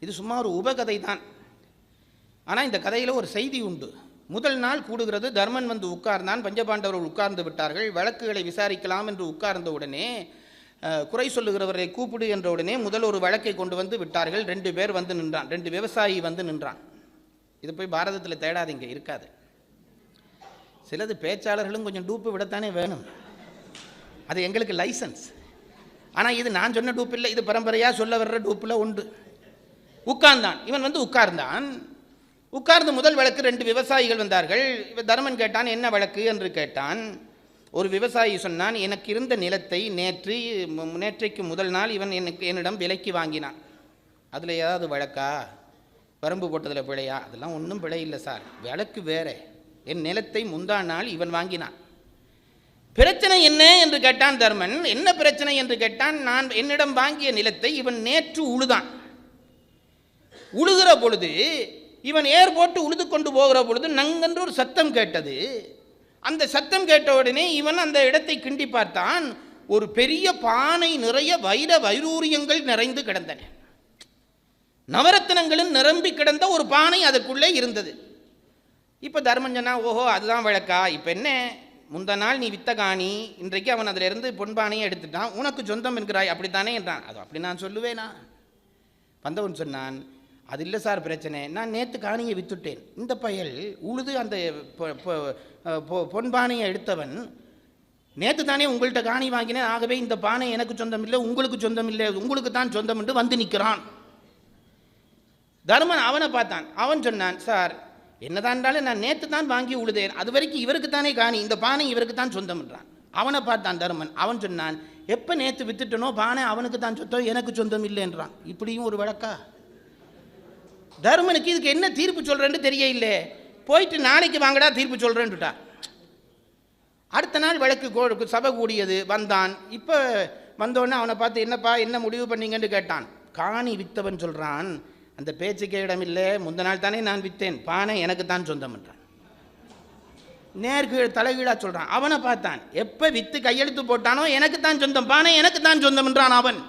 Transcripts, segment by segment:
இது சும்மா ஒரு உபகதை தான். ஆனால் இந்த கதையில் ஒரு செய்தி உண்டு. முதல் நாள் கூடுகிறது. தர்மன் வந்து உட்கார்ந்தான். பஞ்சபாண்டவர்கள் உட்கார்ந்து விட்டார்கள். வழக்குகளை விசாரிக்கலாம் என்று உட்கார்ந்த உடனே குறை சொல்லுகிறவரை கூப்பிடு என்ற உடனே முதல் ஒரு வழக்கை கொண்டு வந்து விட்டார்கள். 2 பேர் வந்து நின்றான். 2 விவசாயி வந்து நின்றான். இது போய் பாரதத்தில் தேடாதீங்க, இருக்காது. சிலது பேச்சாளர்களும் கொஞ்சம் டூப்பு விடத்தானே வேணும், அது எங்களுக்கு லைசன்ஸ். ஆனால் இது நான் சொன்ன டூப் இல்லை, இது பரம்பரையாக சொல்ல வர்ற டூப்பில் உண்டு. உட்கார்ந்தான். இவன் வந்து உட்கார்ந்தான். உட்கார்ந்து முதல் வழக்கு 2 விவசாயிகள் வந்தார்கள். தர்மன் கேட்டான், என்ன வழக்கு என்று கேட்டான். ஒரு விவசாயி சொன்னான், எனக்கு இருந்த நிலத்தை நேற்றைக்கு முதல் நாள் இவன் என்னிடம் விலைக்கு வாங்கினான். அதில் ஏதாவது வழக்கா? வரம்பு போட்டதில் பிழையா? அதெல்லாம் ஒன்றும் பிழை இல்லை சார், வழக்கு வேற. என் நிலத்தை முந்தா நாள் இவன் வாங்கினான். பிரச்சனை என்ன என்று கேட்டான் தர்மன். என்ன பிரச்சனை என்று கேட்டான். நான் என்னிடம் வாங்கிய நிலத்தை இவன் நேற்று உழுதான். உழுகிற பொழுது இவன் ஏர் போட்டு உழுது கொண்டு போகிற பொழுது நங்கென்று ஒரு சத்தம் கேட்டது. அந்த சத்தம் கேட்ட உடனே இவன் அந்த இடத்தை கிண்டி பார்த்தான். ஒரு பெரிய பானை நிறைய வைரூரியங்கள் நிறைந்து கிடந்தன. நவரத்தினங்களும் நிரம்பி கிடந்த ஒரு பானை அதற்குள்ளே இருந்தது. இப்போ தர்மன் சொன்னா, ஓஹோ அதுதான் வழக்கா? இப்போ என்ன, முந்த நாள் நீ வித்த காணி, இன்றைக்கு அவன் அதிலிருந்து பொன்பானையை எடுத்துட்டான், உனக்கு சொந்தம் என்கிறாய், அப்படித்தானே என்றான். அது அப்படி நான் சொல்லுவேனா? வந்தவன் சொன்னான், அது இல்லை சார் பிரச்சனை, நான் நேற்று காணியை வித்துட்டேன். இந்த பயல் உழுது அந்த பொன்பானையை எடுத்தவன் நேற்று தானே உங்கள்கிட்ட காணி வாங்கினேன், ஆகவே இந்த பானை எனக்கு சொந்தம் இல்லை, உங்களுக்கு சொந்தம் இல்லை, உங்களுக்கு தான் சொந்தம் என்று வந்து நிற்கிறான். தர்மன் அவனை பார்த்தான். அவன் சொன்னான், சார் என்னதான் இருந்தாலும் நான் நேற்று தான் வாங்கி உழுதேன், அது வரைக்கும் இவருக்கு தானே காணி, இந்த பானை இவருக்கு தான் சொந்தம் என்றான். அவனை பார்த்தான் தர்மன். அவன் சொன்னான், எப்போ நேற்று வித்துட்டனோ பானை அவனுக்கு தான் சொந்தம், எனக்கு சொந்தம் இல்லை என்றான். இப்படியும் ஒரு வழக்கா? தர்மனுக்கு இதுக்கு என்ன தீர்ப்பு சொல்கிறேன்னு தெரியல. போயிட்டு நாளைக்கு வாங்கடா தீர்ப்பு சொல்கிறேன்னுட்டா. அடுத்த நாள் வழக்கு சபை கூடியது. வந்தான். இப்போ வந்தோடனே அவனை பார்த்து, என்னப்பா என்ன முடிவு பண்ணீங்கன்னு கேட்டான். காணி வித்தவன் சொல்கிறான், அந்த பேச்சுக்கே இடம் இல்லை, முந்த நாள் தானே நான் விற்றேன், பானை எனக்கு தான் சொந்தம் என்றான். நேர்கீழ் தலைகீழாக சொல்கிறான். அவனை பார்த்தான். எப்போ விற்று கையெழுத்து போட்டானோ எனக்கு தான் சொந்தம், பானை எனக்கு தான் சொந்தம் என்றான் அவன்.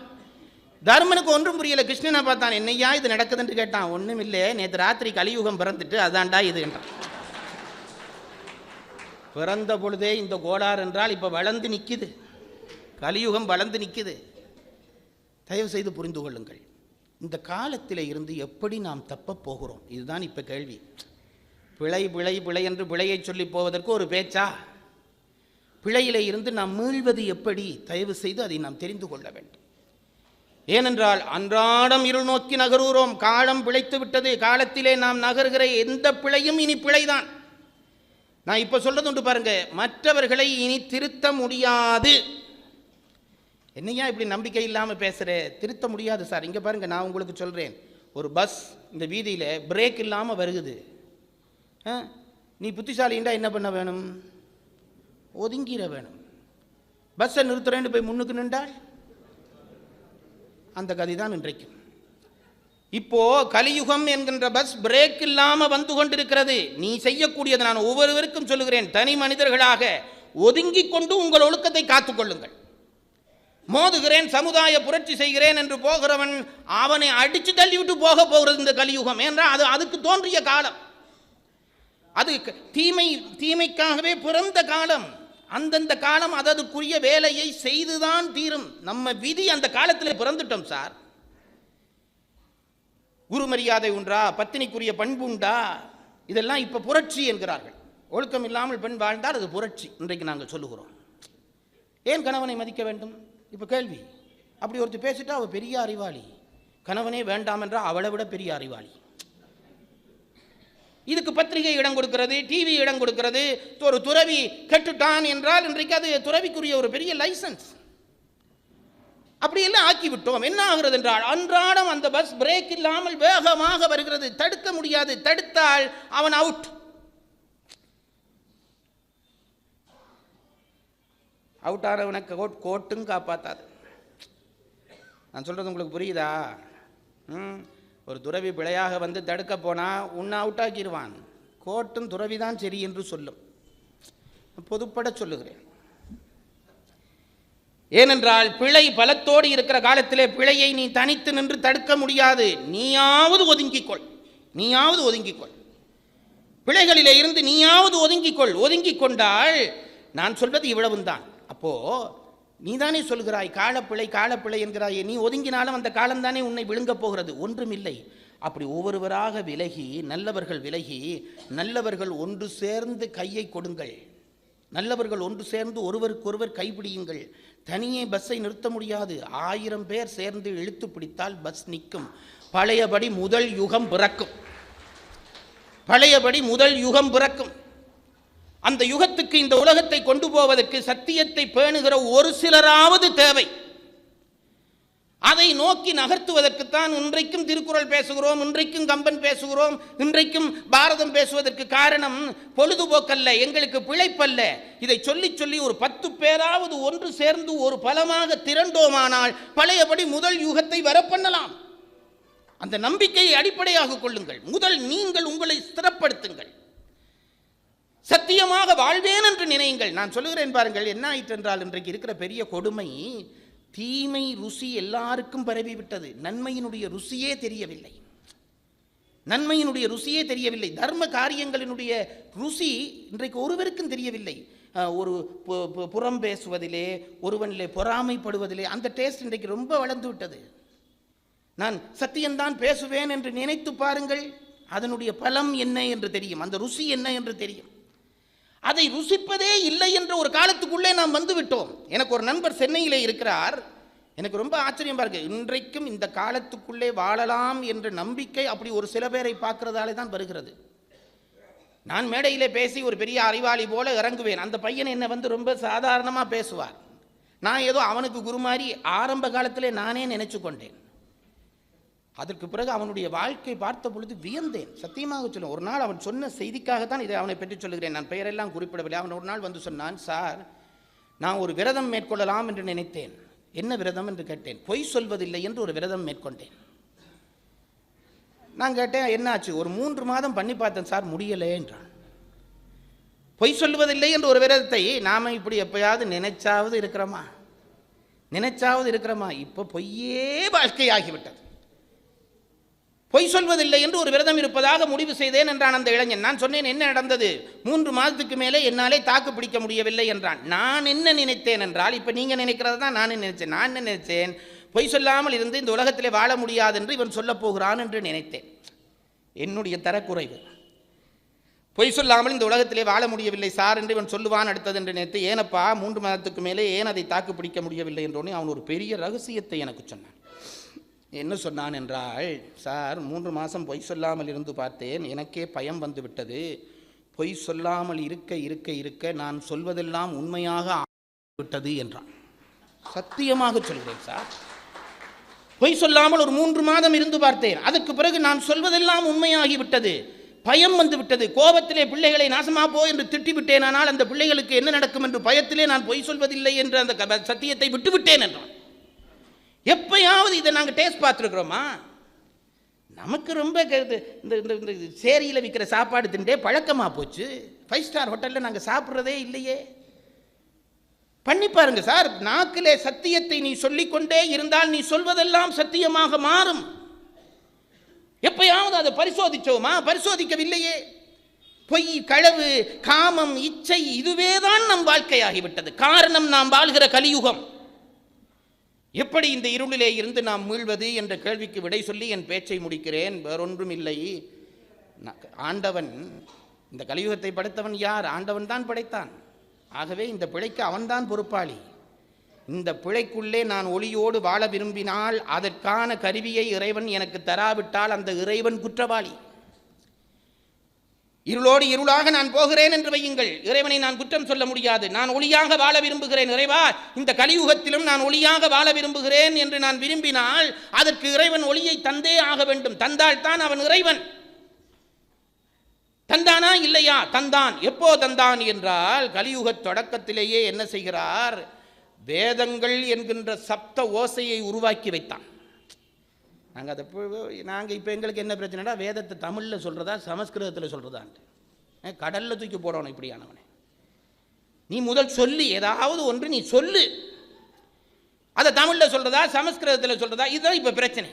தர்மனுக்கு ஒன்றும் புரியல. கிருஷ்ணனை பார்த்தான். என்னையா இது நடக்குதுன்னு கேட்டான். ஒன்றும் இல்லை, நேற்று ராத்திரி கலியுகம் பிறந்துட்டு அதான்டா இது என்றான். பிறந்த பொழுதே இந்த கோளாறு என்றால் இப்போ வளர்ந்து நிற்குது, கலியுகம் வளர்ந்து நிற்குது. தயவு செய்து புரிந்து கொள்ளுங்கள். இந்த காலத்தில் இருந்து எப்படி நாம் தப்ப போகிறோம், இதுதான் இப்போ கேள்வி. பிழை பிழை பிழை என்று பிழையை சொல்லி போவதற்கு ஒரு பேச்சா? பிழையிலே இருந்து நாம் மீள்வது எப்படி? தயவு செய்து அதை நாம் தெரிந்து கொள்ள வேண்டும். ஏனென்றால் அன்றாடம் இருள் நோக்கி நகருகிறோம். காலம் பிழைத்து விட்டது. காலத்திலே நாம் நகர்கிற எந்த பிழையும் இனி பிழைதான். நான் இப்போ சொல்றது உண்டு பாருங்க, மற்றவர்களை இனி திருத்த முடியாது. என்னையா இப்படி நம்பிக்கை இல்லாமல் பேசுகிற? திருத்த முடியாது சார். இங்கே பாருங்க, நான் உங்களுக்கு சொல்கிறேன். ஒரு பஸ் இந்த வீதியில் பிரேக் இல்லாமல் வருகுது. நீ புத்திசாலிண்டா என்ன பண்ண வேணும்? ஒதுங்கிட வேணும். பஸ்ஸை நிறுத்துறேன்னு போய் முன்னுக்கு நின்றால் அந்த கதை தான் இன்றைக்கு. இப்போ கலியுகம் என்கின்ற பஸ் பிரேக் இல்லாமல் வந்து கொண்டிருக்கிறது. நீ செய்யக்கூடியது, நான் ஒவ்வொருவருக்கும் சொல்லுகிறேன், தனி மனிதர்களாக ஒதுங்கிக் கொண்டு உங்கள் ஒழுக்கத்தை காத்துக்கொள்ளுங்கள். மோதுகிறேன், சமுதாய புரட்சி செய்கிறேன் என்று போகிறவன் அவனை அடித்து தள்ளிவிட்டு போகிறது இந்த கலியுகம். என்றால் அதுக்கு தோன்றிய காலம், அது தீமைக்காகவே பிறந்த காலம். அந்தந்த காலம் அதற்குரிய வேலையை செய்துதான் தீரும். நம்ம விதி அந்த காலத்தில் பிறந்துட்டோம் சார். குரு மரியாதை உண்டா? பத்தினிக்குரிய பண்பு உண்டா? இதெல்லாம் இப்போ புரட்சி என்கிறார்கள். ஒழுக்கம் இல்லாமல் பெண் வாழ்ந்தால் அது புரட்சி இன்றைக்கு நாங்கள் சொல்லுகிறோம். ஏன் கணவனை மதிக்க வேண்டும்? இப்போ கேள்வி. அப்படி ஒருத்தர் பேசிட்டா அவள் பெரிய அறிவாளி, கணவனே வேண்டாம் என்றால் அவளை விட பெரிய அறிவாளி. இதுக்கு பத்திரிகை இடம் கொடுக்கிறது, டிவி இடம் கொடுக்கிறது. ஒரு துறவி கெட்டுட்டான் என்றால் இன்றைக்கு அது துறவிக்குரிய ஒரு பெரிய லைசன்ஸ். அப்படியெல்லாம் ஆக்கிவிட்டோம். என்ன ஆகிறது என்றால் அன்றாடம் அந்த பஸ் பிரேக் இல்லாமல் வேகமாக வருகிறது. தடுக்க முடியாது. தடுத்தால் அவன் அவுட். அவுட் ஆனவனுக்கு கோட்டும் காப்பாற்றாது. நான் சொல்கிறது உங்களுக்கு புரியுதா? ஒரு துறவி பிழையாக வந்து தடுக்க போனால் உன்னை அவுட் ஆக்கிடுவான். கோட்டும் துறவி தான் சரி என்று சொல்லும். பொதுப்பட சொல்லுகிறேன். ஏனென்றால் பிழை பலத்தோடு இருக்கிற காலத்திலே பிழையை நீ தனித்து நின்று தடுக்க முடியாது. நீயாவது ஒதுங்கிக்கொள். பிழைகளிலே இருந்து நீயாவது ஒதுங்கிக் கொண்டால் நான் சொல்வது இவ்வளவுதான். அப்போ நீதானே சொல்கிறாய் காலப்பிழை என்கிறாயே. நீ ஒதுங்கினாலும் அந்த காலம்தானே உன்னை விழுங்கப் போகிறது. ஒன்றுமில்லை. அப்படி ஒவ்வொருவராக விலகி நல்லவர்கள் ஒன்று சேர்ந்து கையை கொடுங்கள். நல்லவர்கள் ஒன்று சேர்ந்து ஒருவருக்கொருவர் கைப்பிடியுங்கள். தனியே பஸ்ஸை நிறுத்த முடியாது. 1000 பேர் சேர்ந்து இழுத்து பிடித்தால் பஸ் நிற்கும். பழையபடி முதல் யுகம் பிறக்கும். அந்த யுகத்துக்கு இந்த உலகத்தை கொண்டு போவதற்கு சத்தியத்தை பேணுகிற ஒரு சிலராவது தேவை. அதை நோக்கி நகர்த்துவதற்குத்தான் இன்றைக்கும் திருக்குறள் பேசுகிறோம், இன்றைக்கும் கம்பன் பேசுகிறோம், இன்றைக்கும் பாரதம் பேசுவதற்கு காரணம் பொழுதுபோக்கல்ல, எங்களுக்கு பிழைப்பல்ல. இதை சொல்லி ஒரு 10 பேராவது ஒன்று சேர்ந்து ஒரு பலமாக திரண்டோமானால் பழையபடி முதல் யுகத்தை வரப்பண்ணலாம். அந்த நம்பிக்கையை அடிப்படையாக கொள்ளுங்கள். முதல் நீங்கள் உங்களை ஸ்திரப்படுத்துங்கள். சத்தியமாக வாழ்வேன் என்று நினையுங்கள். நான் சொல்லுகிறேன் பாருங்கள், என்ன ஆயிற்று என்றால் இன்றைக்கு இருக்கிற பெரிய கொடுமை, தீமை ருசி எல்லாருக்கும் பரவிவிட்டது. நன்மையினுடைய ருசியே தெரியவில்லை. தர்ம காரியங்களினுடைய ருசி இன்றைக்கு ஒருவருக்கும் தெரியவில்லை. ஒரு புறம் பேசுவதிலே, ஒருவனிலே பொறாமைப்படுவதிலே அந்த டேஸ்ட் இன்றைக்கு ரொம்ப வளர்ந்து விட்டது. நான் சத்தியம்தான் பேசுவேன் என்று நினைத்து பாருங்கள், அதனுடைய பலம் என்ன என்று தெரியும், அந்த ருசி என்ன என்று தெரியும். அதை ருசிப்பதே இல்லை என்ற ஒரு காலத்துக்குள்ளே நாம் வந்துவிட்டோம். எனக்கு ஒரு நண்பர் சென்னையிலே இருக்கிறார். எனக்கு ரொம்ப ஆச்சரியமா இருக்கு. இன்றைக்கும் இந்த காலத்துக்குள்ளே வாழலாம் என்ற நம்பிக்கை அப்படி ஒரு சில பேரை பார்க்கறதாலே தான் வருகிறது. நான் மேடையிலே பேசி ஒரு பெரிய அறிவாளி போல இறங்குவேன். அந்த பையன் என்னை வந்து ரொம்ப சாதாரணமாக பேசுவார். நான் ஏதோ அவனுக்கு குரு மாதிரி ஆரம்ப காலத்திலே நானே நினைச்சு கொண்டேன். அதற்கு பிறகு அவனுடைய வாழ்க்கை பார்த்த பொழுது வியந்தேன். சத்தியமாக சொல்ல, ஒரு நாள் அவன் சொன்ன செய்திக்காகத்தான் இதை அவனை பற்றி சொல்லுகிறேன். நான் பெயரெல்லாம் குறிப்பிடவில்லை. அவன் ஒரு நாள் வந்து சொன்னான், சார், நான் ஒரு விரதம் மேற்கொள்ளலாம் என்று நினைத்தேன். என்ன விரதம் என்று கேட்டேன். பொய் சொல்வதில்லை என்று ஒரு விரதம் மேற்கொண்டேன். நான் கேட்டேன், என்னாச்சு? ஒரு 3 மாதம் பண்ணி பார்த்தேன் சார், முடியலை என்றான். பொய் சொல்வதில்லை என்ற ஒரு விரதத்தை நாம் இப்படி எப்பயாவது நினைச்சாவது இருக்கிறோமா? இப்போ பொய்யே வாழ்க்கையாகிவிட்டது. பொய் சொல்வதில்லை என்று ஒரு விரதம் இருப்பதாக முடிவு செய்தேன் என்றான் அந்த இளைஞன். நான் சொன்னேன், என்ன நடந்தது? 3 மாதத்துக்கு மேலே என்னாலே தாக்கு பிடிக்க முடியவில்லை என்றான். நான் என்ன நினைத்தேன் என்றால், இப்போ நீங்கள் நினைக்கிறது தான் நான் என்ன நினைச்சேன், பொய் சொல்லாமல் இருந்து இந்த உலகத்திலே வாழ முடியாது என்று இவன் சொல்ல போகிறான் என்று நினைத்தேன். என்னுடைய தரக்குறைவு. பொய் சொல்லாமல் இந்த உலகத்திலே வாழ முடியவில்லை சார் என்று இவன் சொல்லுவான் அடுத்தது என்று நினைத்து, ஏனப்பா 3 மாதத்துக்கு மேலே ஏன் அதை தாக்கு பிடிக்க முடியவில்லை என்றோன்னே அவன் ஒரு பெரிய ரகசியத்தை எனக்கு சொன்னான். என்ன சொன்னான் என்றால், சார் 3 மாதம் பொய் சொல்லாமல் இருந்து பார்த்தேன், எனக்கே பயம் வந்து விட்டது. பொய் சொல்லாமல் இருக்க நான் சொல்வதெல்லாம் உண்மையாக விட்டது என்றான். சத்தியமாக சொல்கிறேன் சார், பொய் சொல்லாமல் ஒரு 3 மாதம் இருந்து பார்த்தேன். அதற்கு பிறகு நான் சொல்வதெல்லாம் உண்மையாகிவிட்டது. பயம் வந்து விட்டது. கோபத்திலே பிள்ளைகளை நாசமா போ என்று திட்டிவிட்டேன். ஆனால் அந்த பிள்ளைகளுக்கு என்ன நடக்கும் என்று பயத்திலே நான் பொய் சொல்வதில்லை என்று அந்த சத்தியத்தை விட்டுவிட்டேன் என்றான். எப்பயாவது இதை நாங்கள் டேஸ்ட் பார்த்துருக்குறோமா? நமக்கு ரொம்ப இந்த சேரியில் விற்கிற சாப்பாடு தின்றே பழக்கமாக போச்சு. 5 ஸ்டார் ஹோட்டலில் நாங்கள் சாப்பிட்றதே இல்லையே. பண்ணி பாருங்க சார். நாக்கிலே சத்தியத்தை நீ சொல்லிக்கொண்டே இருந்தால் நீ சொல்வதெல்லாம் சத்தியமாக மாறும். எப்பயாவது அதை பரிசோதிச்சோமா? பரிசோதிக்கவில்லையே. பொய், களவு, காமம், இச்சை, இதுவே தான் நம் வாழ்க்கையாகிவிட்டது. காரணம், நாம் வாழ்கிற கலியுகம். எப்படி இந்த இருளிலே இருந்து நாம் மீள்வது என்ற கேள்விக்கு விடை சொல்லி என் பேச்சை முடிக்கிறேன். வேறொன்றும் இல்லை. ஆண்டவன், இந்த கலியுகத்தை படைத்தவன் யார்? ஆண்டவன் தான் படைத்தான். ஆகவே இந்த பிழைக்கு அவன்தான் பொறுப்பாளி. இந்த பிழைக்குள்ளே நான் ஒளியோடு வாழ விரும்பினால் அதற்கான கருவியை இறைவன் எனக்கு தராவிட்டால் அந்த இறைவன் குற்றவாளி. இருளோடு இருளாக நான் போகிறேன் என்று வையுங்கள், இறைவனை நான் குற்றம் சொல்ல முடியாது. நான் ஒளியாக வாழ விரும்புகிறேன், இறைவா இந்த கலியுகத்திலும் நான் ஒளியாக வாழ விரும்புகிறேன் என்று நான் விரும்பினால் அதற்கு இறைவன் ஒளியை தந்தே ஆக வேண்டும். தந்தால்தான் அவன் இறைவன். தந்தானா இல்லையா? தந்தான். எப்போ தந்தான் என்றால், கலியுக தொடக்கத்திலேயே என்ன செய்கிறார்? வேதங்கள் என்கின்ற சப்த ஓசையை உருவாக்கி வைத்தான். நாங்கள் இப்போ எங்களுக்கு என்ன பிரச்சனைடா, வேதத்தை தமிழில் சொல்கிறதா சமஸ்கிருதத்தில் சொல்கிறதான்ட்டு கடலில் தூக்கி போடணும் இப்படியானவனே. நீ முதல் சொல்லி, ஏதாவது ஒன்று நீ சொல்லு. அதை தமிழில் சொல்றதா சமஸ்கிருதத்தில் சொல்றதா, இதுதான் இப்போ பிரச்சனை.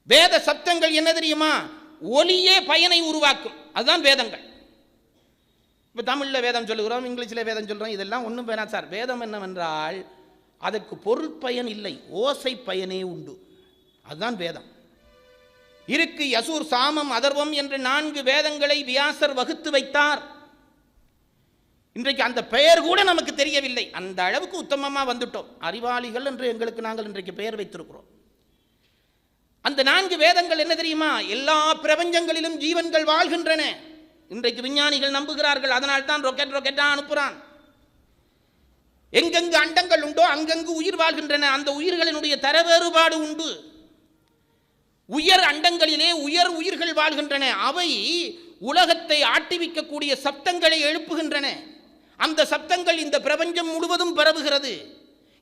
வேத சப்தங்கள் என்ன தெரியுமா? ஒலியே பயனை உருவாக்கும், அதுதான் வேதங்கள். இப்போ தமிழில் வேதம் சொல்லுகிறோம், இங்கிலீஷில் வேதம் சொல்கிறோம், இதெல்லாம் ஒன்றும் வேணாம் சார். வேதம் என்னவென்றால் அதற்கு பொருள் பயன் இல்லை, ஓசை பயனே உண்டு, அதுதான் வேதம். இருக்கு, யசூர், சாமம், அதர்வம் என்று 4 வேதங்களை வியாசர் வகுத்து வைத்தார். இன்றைக்கு அந்த பெயர் கூட நமக்கு தெரியவில்லை. அந்த அளவுக்கு உத்தமமாக வந்துட்டோம். அறிவாளிகள் என்று எங்களுக்கு நாங்கள் இன்றைக்கு பெயர் வைத்திருக்கிறோம். அந்த 4 வேதங்கள் என்ன தெரியுமா? எல்லா பிரபஞ்சங்களிலும் ஜீவன்கள் வாழ்கின்றன. இன்றைக்கு விஞ்ஞானிகள் நம்புகிறார்கள். அதனால் தான் ரொக்கெட்டா அனுப்புகிறான். எங்கெங்கு அண்டங்கள் உண்டோ அங்கங்கு உயிர் வாழ்கின்றன. அந்த உயிர்களினுடைய தர வேறுபாடு உண்டு. உயர் அண்டங்களிலே உயர் உயிர்கள் வாழ்கின்றன. அவை உலகத்தை ஆட்டிவிக்கக்கூடிய சப்தங்களை எழுப்புகின்றன. அந்த சப்தங்கள் இந்த பிரபஞ்சம் முழுவதும் பரவுகிறது.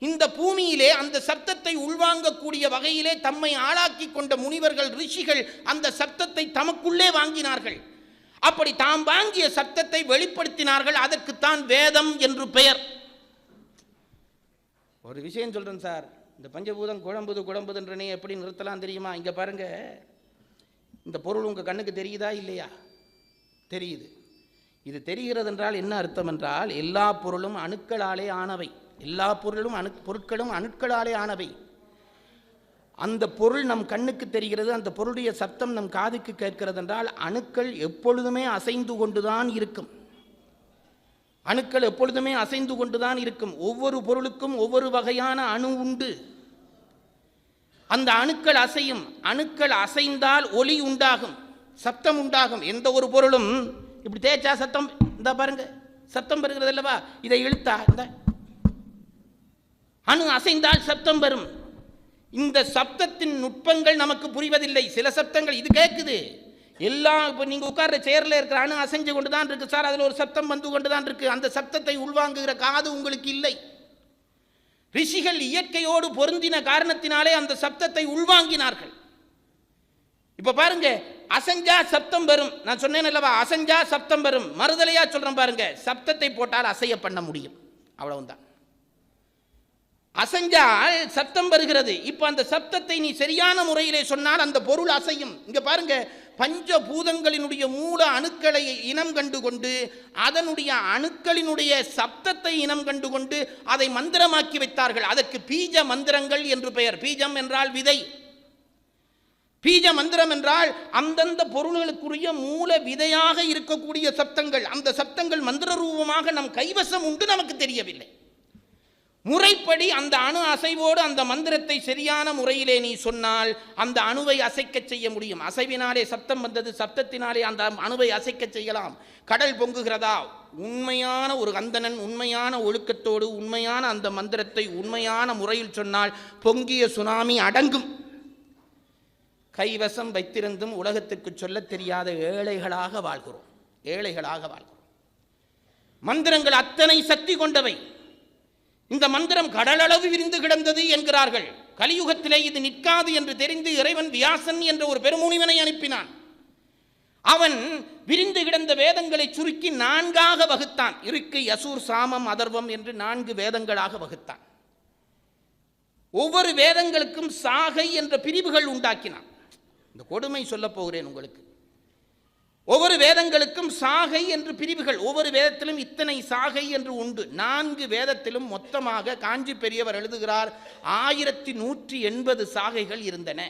இந்த பூமியிலே அந்த சப்தத்தை உள்வாங்கக்கூடிய வகையிலே தம்மை ஆளாக்கி கொண்ட முனிவர்கள், ரிஷிகள் அந்த சப்தத்தை தமக்குள்ளே வாங்கினார்கள். அப்படி தாம் வாங்கிய சப்தத்தை வெளிப்படுத்தினார்கள். அதற்குத்தான் வேதம் என்று பெயர். ஒரு விஷயம் சொல்றேன் சார், இந்த பஞ்சபூதம் குழம்புதுன்றனே எப்படி நிறுத்தலாம் தெரியுமா? இங்க பாருங்க, இந்த பொருள் உங்க கண்ணுக்கு தெரியுதா இல்லையா? தெரியுது. இது தெரிகிறது என்றால் என்ன அர்த்தம் என்றால், எல்லா பொருளும் அணுக்களாலே ஆனவை. எல்லா பொருட்களும் அணுக்களாலே ஆனவை. அந்த பொருள் நம் கண்ணுக்கு தெரிகிறது, அந்த பொருளுடைய சப்தம் நம் காதுக்கு கேட்கிறது என்றால் அணுக்கள் எப்பொழுதுமே அசைந்து கொண்டுதான் இருக்கும். அணுக்கள் எப்பொழுதுமே அசைந்து கொண்டுதான் இருக்கும். ஒவ்வொரு பொருளுக்கும் ஒவ்வொரு வகையான அணு உண்டு. அந்த அணுக்கள் அசையும். அணுக்கள் அசைந்தால் ஒலி உண்டாகும், சப்தம் உண்டாகும். எந்த ஒரு பொருளும் இப்படி தேய்ச்சா சத்தம், இந்த பாருங்க சத்தம் பெறுகிறது அல்லவா? இதை இழுத்தா இந்த அணு அசைந்தால் சப்தம் வரும். இந்த சப்தத்தின் நுட்பங்கள் நமக்கு புரிவதில்லை. சில சப்தங்கள் இது கேட்குது, எல்லாம் இப்போ நீங்கள் உட்கார்ற சேர்ல இருக்கிற அணு அசைஞ்சு கொண்டு தான் இருக்கு சார், அதில் ஒரு சப்தம் வந்து கொண்டு தான் இருக்கு. அந்த சப்தத்தை உள்வாங்குகிற காது உங்களுக்கு இல்லை. ரிஷிகள் இயற்கையோடு பொருந்தின காரணத்தினாலே அந்த சப்தத்தை உள்வாங்கினார்கள். இப்ப பாருங்க, அசஞ்சா சப்தம் வரும். நான் சொன்னேன் அல்லவா, அசஞ்சா சப்தம் வரும். மறுதலையா சொல்றேன் பாருங்க, சப்தத்தை போட்டால் அசைய பண்ண முடியும், அவ்வளவுதான். அசைஞ்சால் சப்தம் வருகிறது. இப்ப அந்த சப்தத்தை நீ சரியான முறையிலே சொன்னால் அந்த பொருள் அசையும். இங்க பாருங்க, பஞ்சபூதங்களினுடைய மூல அணுக்களை இனம் கண்டு கொண்டு அதனுடைய அணுக்களினுடைய சப்தத்தை இனம் கண்டு கொண்டு அதை மந்திரமாக்கி வைத்தார்கள். அதற்கு பீஜ மந்திரங்கள் என்று பெயர். பீஜம் என்றால் விதை. பீஜ மந்திரம் என்றால் அந்தந்த பொருள்களுக்குரிய மூல விதையாக இருக்கக்கூடிய சப்தங்கள். அந்த சப்தங்கள் மந்திர ரூபமாக நம் கைவசம் உண்டு, நமக்கு தெரியவில்லை. முறைப்படி அந்த அணு அசைவோடு அந்த மந்திரத்தை சரியான முறையிலே நீ சொன்னால் அந்த அணுவை அசைக்க செய்ய முடியும். அசைவினாலே சப்தம் வந்தது, சப்தத்தினாலே அந்த அணுவை அசைக்க செய்யலாம். கடல் பொங்குகிறதா? உண்மையான ஒரு அந்தணன் உண்மையான ஒழுக்கத்தோடு உண்மையான அந்த மந்திரத்தை உண்மையான முறையில் சொன்னால் பொங்கிய சுனாமி அடங்கும். கைவசம் வைத்திருந்தும் உலகத்திற்கு சொல்ல தெரியாத ஏழைகளாக வாழ்கிறோம். மந்திரங்கள் அத்தனை சக்தி கொண்டவை. இந்த மந்திரம் கடலளவு விரிந்து கிடந்தது என்கிறார்கள். கலியுகத்திலே இது நிற்காது என்று தெரிந்து இறைவன் வியாசன் என்ற ஒரு பெருமுனிவனை அனுப்பினான். அவன் விரிந்து கிடந்த வேதங்களை சுருக்கி 4ஆக வகுத்தான். இருக்கு, யசூர், சாமம், அதர்வம் என்று 4 வேதங்களாக வகுத்தான். ஒவ்வொரு வேதங்களுக்கும் சாகை என்ற பிரிவுகள் உண்டாக்கினான். இந்த கொடுமை சொல்ல போகிறேன் உங்களுக்கு. ஒவ்வொரு வேதங்களுக்கும் சாகை என்று பிரிவுகள். ஒவ்வொரு வேதத்திலும் இத்தனை சாகை என்று உண்டு. 4 வேதத்திலும் மொத்தமாக காஞ்சி பெரியவர் எழுதுகிறார் 1180 சாகைகள் இருந்தன.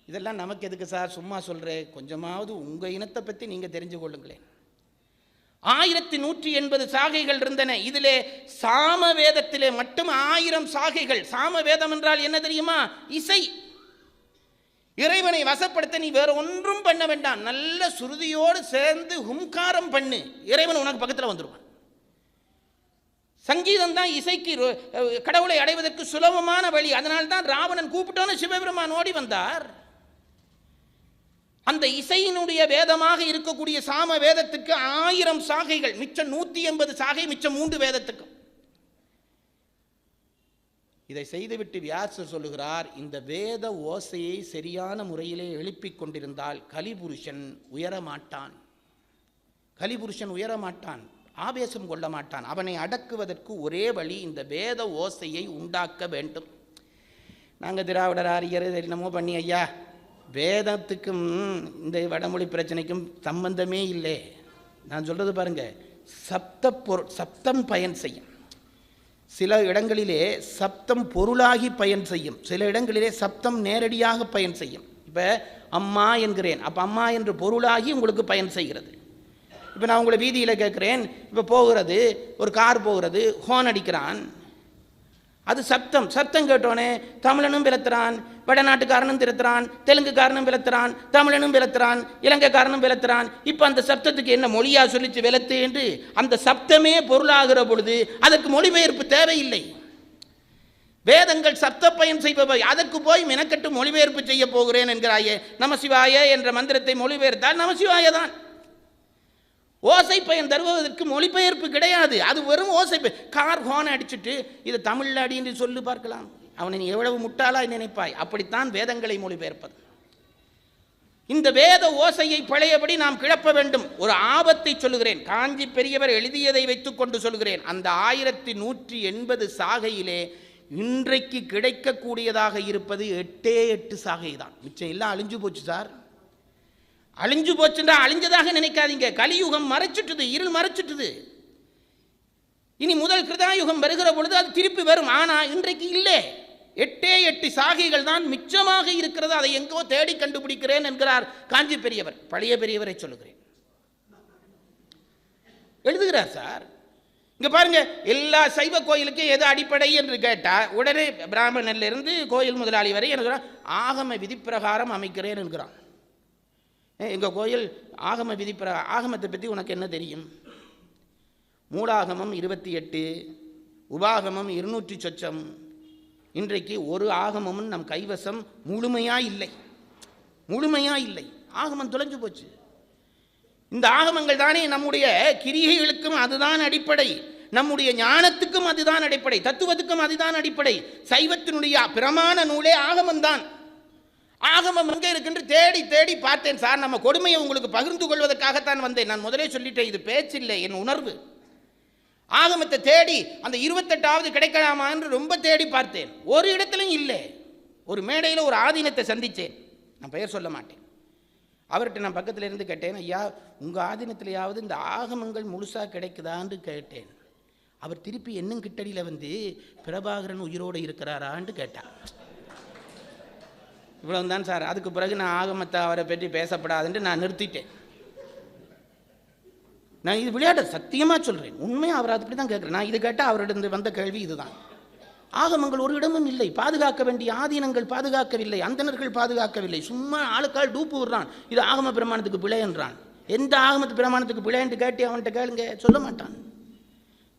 இதெல்லாம் நமக்கு எதுக்கு சார், சும்மா சொல்றேன், கொஞ்சமாவது உங்க இனத்தை பற்றி நீங்க தெரிஞ்சு கொள்ளுங்களேன். 1180 சாகைகள் இருந்தன. இதிலே சாம வேதத்திலே மட்டும் 1000 சாகைகள். சாம வேதம் என்றால் என்ன தெரியுமா? இசை. இறைவனை வசப்படுத்த நீ வேற ஒன்றும் பண்ண வேண்டாம், நல்ல சுருதியோடு சேர்ந்து ஹும்காரம் பண்ணு, இறைவன் உனக்கு பக்கத்தில் வந்துடுவான். சங்கீதம் தான் இசைக்கு கடவுளை அடைவதற்கு சுலபமான வழி. அதனால்தான் ராவணன் கூப்பிட்டோன்னு சிவபெருமான் ஓடி வந்தார். அந்த இசையினுடைய வேதமாக இருக்கக்கூடிய சாம வேதத்துக்கு 1000 சாகைகள், மிச்சம் 180 சாகை, மிச்சம் 3 வேதத்துக்கும். இதை செய்துவிட்டு வியாசர் சொல்லுகிறார், இந்த வேத ஓசையை சரியான முறையிலே எழுப்பிக் கொண்டிருந்தால் கலிபுருஷன் உயரமாட்டான். ஆவேசம் கொள்ள மாட்டான். அவனை அடக்குவதற்கு ஒரே வழி இந்த வேத ஓசையை உண்டாக்க வேண்டும். நாங்கள் திராவிடர் ஆரியர் என்னமோ பண்ணி ஐயா, வேதத்துக்கும் இந்த வடமொழி பிரச்சனைக்கும் சம்பந்தமே இல்லை. நான் சொல்கிறது பாருங்கள், சப்தம் பயன் செய்யும். சில இடங்களிலே சப்தம் பொருளாகி பயன் செய்யும், சில இடங்களிலே சப்தம் நேரடியாக பயன் செய்யும். இப்போ அம்மா என்கிறேன், அப்போ அம்மா என்று பொருளாகி உங்களுக்கு பயன் செய்கிறது. இப்போ நான் உங்களை வீதியில் கேட்குறேன், இப்போ போகிறது ஒரு கார் போகிறது, ஹோன் அடிக்கிறான், அது சப்தம் கேட்டோன்னே தமிழனும் விளத்துறான், வடநாட்டுக்காரனும் திறத்துறான், தெலுங்குக்காரனும் விளத்துறான், தமிழனும் விளத்துறான், இலங்கைக்காரனும் விளத்துறான். இப்போ அந்த சப்தத்துக்கு என்ன மொழியா சொல்லிச்சு விளத்து என்று அந்த சப்தமே பொருளாகிற பொழுது அதற்கு மொழிபெயர்ப்பு தேவையில்லை. வேதங்கள் சப்த பயன் செய்பவை, அதற்கு போய் மெனக்கட்டு மொழிபெயர்ப்பு செய்ய போகிறேன் என்கிறாயே. நமசிவாய என்ற மந்திரத்தை மொழிபெயர்த்தால் நமசிவாய தான். ஓசை பயன் தருவதற்கு மொழிபெயர்ப்பு கிடையாது, அது வெறும் ஓசை. கார் ஹோன் அடிச்சுட்டு இது தமிழில் அடி என்று சொல்லி பார்க்கலாம், அவனை நீ எவ்வளவு முட்டாளாய் நினைப்பாய். அப்படித்தான் வேதங்களை மொழிபெயர்ப்பது. இந்த வேத ஓசையை பழையபடி நாம் கிளப்ப வேண்டும். ஒரு ஆபத்தை சொல்லுகிறேன், காஞ்சி பெரியவர் எழுதியதை வைத்துக்கொண்டு சொல்கிறேன். அந்த 1180 சாகையிலே இன்றைக்கு கிடைக்கக்கூடியதாக இருப்பது 8 சாகை தான். மிச்சம் எல்லாம் அழிஞ்சு போச்சு சார். அழிஞ்சு போச்சுன்றா அழிஞ்சதாக நினைக்காதீங்க. கலியுகம் மறைச்சிட்டுது, இருள் மறைச்சிட்டுது. இனி முதல் கிருதாயுகம் வருகிற பொழுது அது திருப்பி வரும். ஆனால் இன்றைக்கு இல்லை. 8 சாகைகள் தான் மிச்சமாக இருக்கிறது. அதை எங்கோ தேடி கண்டுபிடிக்கிறேன் என்கிறார் காஞ்சி பெரியவர். பழைய பெரியவரை சொல்லுகிறேன், எழுதுகிறார் சார். இங்க பாருங்க, எல்லா சைவ கோயிலுக்கும் எது அடிப்படை என்று கேட்டால் உடனே பிராமணன்ல இருந்து கோயில் முதலாளி வரை என்கிறான் ஆகம விதிப்பிரகாரம் அமைக்கிறேன் என்கிறான். எங்கள் கோயில் ஆகம ஆகமத்தை பற்றி உனக்கு என்ன தெரியும்? மூலாகமம் 28, உபாகமம் 200 சொச்சம். இன்றைக்கு ஒரு ஆகமமும் நம் கைவசம் முழுமையாக இல்லை. ஆகமம் தொலைஞ்சு போச்சு. இந்த ஆகமங்கள் தானே நம்முடைய கிரியைகளுக்கும் அதுதான் அடிப்படை, நம்முடைய ஞானத்துக்கும் அதுதான் அடிப்படை, தத்துவத்துக்கும் அதுதான் அடிப்படை. சைவத்தினுடைய பிரமாண நூலே ஆகமம்தான். ஆகமம் எங்கே இருக்குன்னு தேடி தேடி பார்த்தேன் சார். நம்ம கொடுமையை உங்களுக்கு பகிர்ந்து கொள்வதற்காகத்தான் வந்தேன். நான் முதலே சொல்லிட்டேன், இது பேச்சில்லை, என் உணர்வு. ஆகமத்தை தேடி அந்த 28வது கிடைக்கலாமா என்று ரொம்ப தேடி பார்த்தேன். ஒரு இடத்துலையும் இல்லை. ஒரு மேடையில் ஒரு ஆதீனத்தை சந்தித்தேன், நான் பெயர் சொல்ல மாட்டேன். அவர்கிட்ட நான் பக்கத்தில் இருந்து கேட்டேன், ஐயா உங்கள் ஆதீனத்திலேயாவது இந்த ஆகமங்கள் முழுசாக கிடைக்குதான்னு கேட்டேன். அவர் திருப்பி என்னும் கிட்டடியில் வந்து பிரபாகரன் உயிரோடு இருக்கிறாரான்னு கேட்டார். இவ்வளவுதான் சார். அதுக்கு பிறகு நான் ஆகமத்தை அவரை பற்றி பேசப்படாதுன்ட்டு நான் நிறுத்திட்டேன். நான் இது விளையாட சத்தியமாக சொல்கிறேன், உண்மையாக அவர் அப்படி தான் கேட்குறேன். நான் இது கேட்டால் அவரிடம் வந்த கேள்வி இதுதான். ஆகமங்கள் ஒரு இடமும் இல்லை, பாதுகாக்க வேண்டிய ஆதீனங்கள் பாதுகாக்கவில்லை, அந்தணர்கள் பாதுகாக்கவில்லை. சும்மா ஆளுக்கால் டூப்பு விடுறான், இது ஆகம பிரமாணத்துக்கு பிழை என்றான். எந்த ஆகமத்து பிரமாணத்துக்கு பிழை என்று கேட்டு அவன்கிட்ட கேளுங்க, சொல்ல மாட்டான்.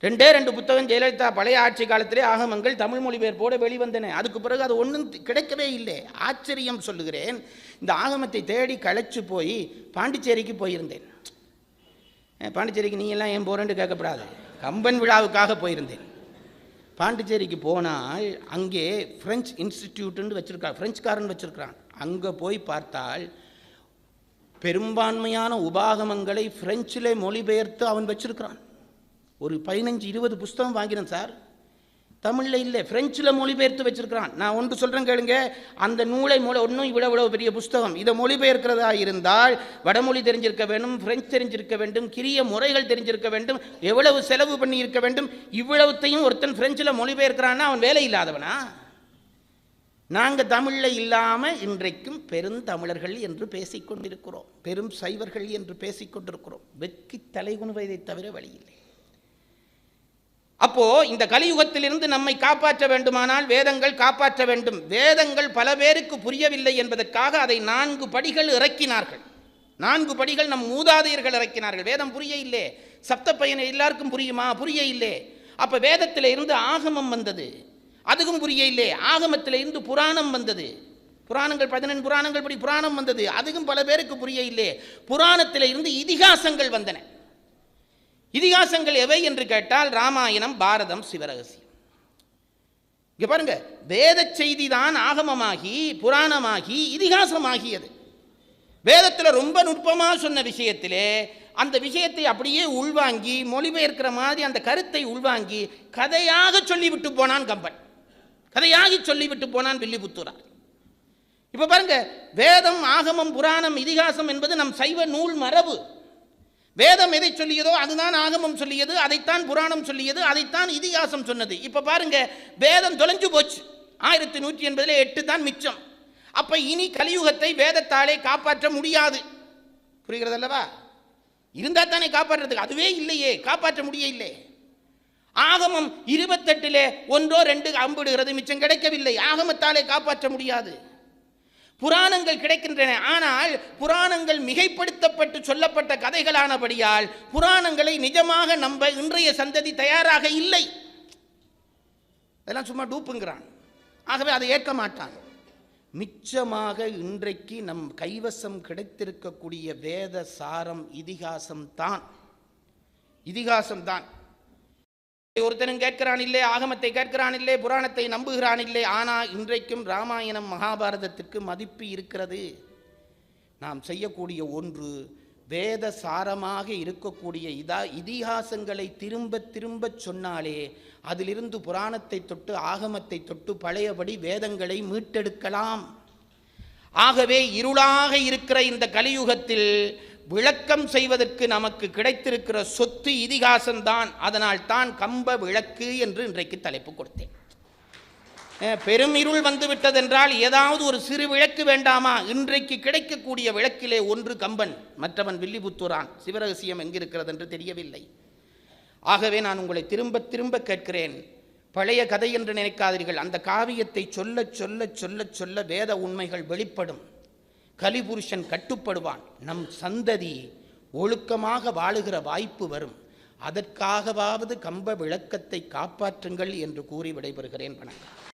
2 புத்தகம் ஜெயலலிதா பழைய ஆட்சி காலத்திலே ஆகமங்கள் தமிழ் மொழிபெயர்ப்போடு வெளிவந்தன. அதுக்கு பிறகு அது ஒன்றும் கிடைக்கவே இல்லை. ஆச்சரியம் சொல்லுகிறேன், இந்த ஆகமத்தை தேடி களைச்சு போய் பாண்டிச்சேரிக்கு போயிருந்தேன். பாண்டிச்சேரிக்கு நீங்கள்லாம் ஏன் போகிறேன்னு கேட்கப்படாது, கம்பன் விழாவுக்காக போயிருந்தேன். பாண்டிச்சேரிக்கு போனால் அங்கே ஃப்ரெஞ்ச் இன்ஸ்டிடியூட்டுன்னு வச்சுருக்கான், ஃப்ரெஞ்சுக்காரன் வச்சுருக்கிறான். அங்கே போய் பார்த்தால் பெரும்பான்மையான உபாகமங்களை ஃப்ரெஞ்சில் மொழிபெயர்த்து அவன் வச்சுருக்கிறான். ஒரு 15-20 புஸ்தகம் வாங்கினேன் சார், தமிழில் இல்லை, ஃப்ரெஞ்சில் மொழிபெயர்த்து வச்சுருக்கிறான். நான் ஒன்று சொல்கிறேன் கேளுங்க, அந்த நூலை ஒன்றும் இவ்வளவு பெரிய புஸ்தகம், இதை மொழிபெயர்க்கிறதா இருந்தால் வடமொழி தெரிஞ்சிருக்க வேண்டும், ஃப்ரெஞ்சு தெரிஞ்சிருக்க வேண்டும், கிரிய முறைகள் தெரிஞ்சிருக்க வேண்டும், எவ்வளவு செலவு பண்ணி இருக்க வேண்டும். இவ்வளவுத்தையும் ஒருத்தன் ஃப்ரெஞ்சில் மொழிபெயர்க்கிறான்னா அவன் வேலை இல்லாதவனா? நாங்கள் தமிழில் இல்லாமல் இன்றைக்கும் பெருந்தமிழர்கள் என்று பேசிக்கொண்டிருக்கிறோம், பெரும் சைவர்கள் என்று பேசிக்கொண்டிருக்கிறோம். வெட்கி தலைகுனுவதை தவிர வழி இல்லை. அப்போ இந்த கலியுகத்திலிருந்து நம்மை காப்பாற்ற வேண்டுமானால் வேதங்கள் காப்பாற்ற வேண்டும். வேதங்கள் பல பேருக்கு புரியவில்லை என்பதற்காக அதை 4 படிகள் இறக்கினார்கள். 4 படிகள் நம் மூதாதையர்கள் இறக்கினார்கள். வேதம் புரிய இல்லை, சப்த பயனை எல்லாருக்கும் புரியுமா? புரிய இல்லை. அப்ப வேதத்தில் இருந்து ஆகமம் வந்தது, அதுவும் புரிய இல்லை. ஆகமத்தில் இருந்து புராணம் வந்தது, புராணங்கள் 14 புராணங்கள் படி புராணம் வந்தது, அதுவும் பல பேருக்கு புரிய இல்லை. புராணத்தில் இருந்து இதிகாசங்கள் வந்தன. இதிகாசங்கள் எவை என்று கேட்டால் ராமாயணம், பாரதம், சிவரகசியம். இங்க பாருங்க, வேத செய்தி தான் ஆகமமாகி புராணமாகி இதிகாசமாகியது. வேதத்தில் ரொம்ப நுட்பமாக சொன்ன விஷயத்திலே அந்த விஷயத்தை அப்படியே உள்வாங்கி மொழிபெயர்க்கிற மாதிரி அந்த கருத்தை உள்வாங்கி கதையாக சொல்லிவிட்டு போனான் கம்பன், கதையாகி சொல்லிவிட்டு போனான் வில்லிபுத்தூரார். இப்போ பாருங்க, வேதம், ஆகமம், புராணம், இதிகாசம் என்பது நம் சைவ நூல் மரபு. வேதம் எதை சொல்லியதோ அதுதான் ஆகமம் சொல்லியது, அதைத்தான் புராணம் சொல்லியது, அதைத்தான் இதிகாசம் சொன்னது. இப்போ பாருங்க, வேதம் தொலைஞ்சு போச்சு. 1180 8 தான் மிச்சம். அப்ப இனி கலியுகத்தை வேதத்தாலே காப்பாற்ற முடியாது. புரிகிறது அல்லவா? இருந்தா தானே காப்பாற்றுறதுக்கு, அதுவே இல்லையே, காப்பாற்ற முடியவில்லை. ஆகமம் 28 1 2 அம்பிடுகிறது, மிச்சம் கிடைக்கவில்லை. ஆகமத்தாலே காப்பாற்ற முடியாது. புராணங்கள் கிடைக்கின்றன, ஆனால் புராணங்கள் மிகைப்படுத்தப்பட்டு சொல்லப்பட்ட கதைகளானபடியால் புராணங்களை நிஜமாக நம்ப இன்றைய சந்ததி தயாராக இல்லை. அதெல்லாம் சும்மா டூப்புங்கிறான். ஆகவே அதை ஏற்க மாட்டான். மிச்சமாக இன்றைக்கு நம் கைவசம் கிடைத்திருக்கக்கூடிய வேத சாரம் இதிகாசம் தான். ஒருத்தனும் கேட்கிறான் இல்லை, ஆகமத்தை கேட்கிறான் இல்லை, புராணத்தை நம்புகிறான் இல்லை. ஆனால் இன்றைக்கும் ராமாயணம் மகாபாரதத்திற்கு மதிப்பு இருக்கிறது. நாம் செய்யக்கூடிய ஒன்று, வேத சாரமாக இருக்கக்கூடிய இதிகாசங்களை திரும்ப திரும்ப சொன்னாலே அதிலிருந்து புராணத்தை தொட்டு ஆகமத்தை தொட்டு பழையபடி வேதங்களை மீட்டெடுக்கலாம். ஆகவே இருளாக இருக்கிற இந்த கலியுகத்தில் விளக்கம் செய்வதற்கு நமக்கு கிடைத்திருக்கிற சொத்து இதிகாசம்தான். அதனால் தான் கம்ப விளக்கு என்று இன்றைக்கு தலைப்பு கொடுத்தேன். பெரும் இருள் வந்துவிட்டதென்றால் ஏதாவது ஒரு சிறு விளக்கு வேண்டாமா? இன்றைக்கு கிடைக்கக்கூடிய விளக்கிலே ஒன்று கம்பன், மற்றவன் வில்லிபுத்தூரான். சிவரகசியம் எங்கிருக்கிறது என்று தெரியவில்லை. ஆகவே நான் உங்களை திரும்ப திரும்ப கேட்கிறேன், பழைய கதை என்று நினைக்காதீர்கள். அந்த காவியத்தை சொல்ல சொல்ல சொல்ல சொல்ல வேத உண்மைகள் வெளிப்படும். கலிபுருஷன் கட்டுப்படுவான். நம் சந்ததி ஒழுக்கமாக வாழுகிற வாய்ப்பு வரும். அதற்காகவாவது கம்ப விளக்கத்தை காப்பாற்றுங்கள் என்று கூறி விடைபெறுகிறேன். வணக்கம்.